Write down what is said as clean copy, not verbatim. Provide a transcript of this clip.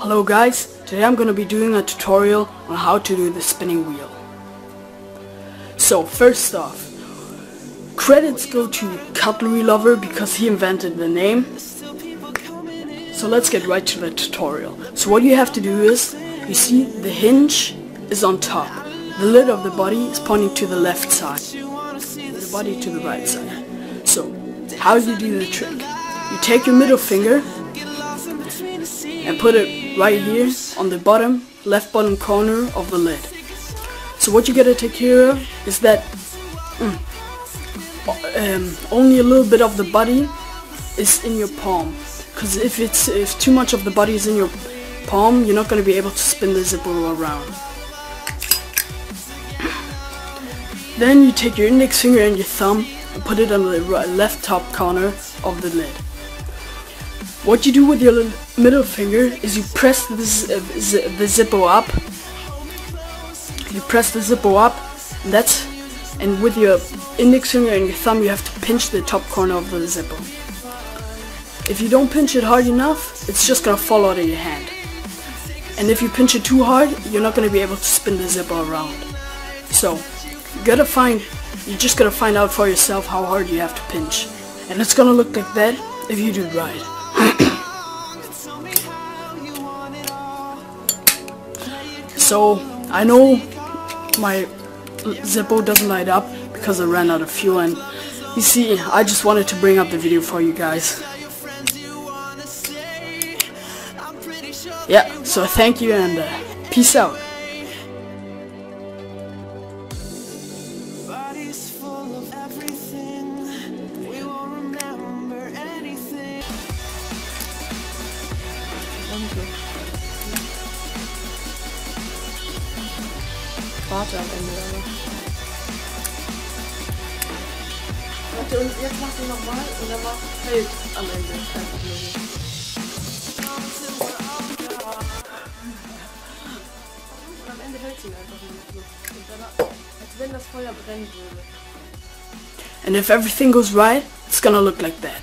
Hello guys, today I'm going to be doing a tutorial on how to do the spinning wheel. So first off, credits go to Cutlery Lover because he invented the name. So let's get right to the tutorial. So what you have to do is, you see the hinge is on top. The lid of the body is pointing to the left side, the body to the right side. So how do you do the trick? You take your middle finger and put it right here on the left bottom corner of the lid. So what you gotta take care of is that only a little bit of the body is in your palm. Because if too much of the body is in your palm, you're not gonna be able to spin the Zippo around. Then you take your index finger and your thumb and put it on the left top corner of the lid. What you do with your middle finger is you press the Zippo up. You press the Zippo up, and with your index finger and your thumb you have to pinch the top corner of the Zippo. If you don't pinch it hard enough, it's just gonna fall out of your hand. And if you pinch it too hard, you're not gonna be able to spin the Zippo around. So you just gotta find out for yourself how hard you have to pinch. And it's gonna look like that if you do it right. So I know my Zippo doesn't light up because I ran out of fuel, and you see, I just wanted to bring up the video for you guys. Yeah, so thank you and peace out. Warte am Ende aber. Warte, und jetzt machst du nochmal und dann hält am Ende. Einfach nur so. Und am Ende hält sie einfach nur so. Und danach, als wenn das Feuer brennen würde. And if everything goes right, it's gonna look like that.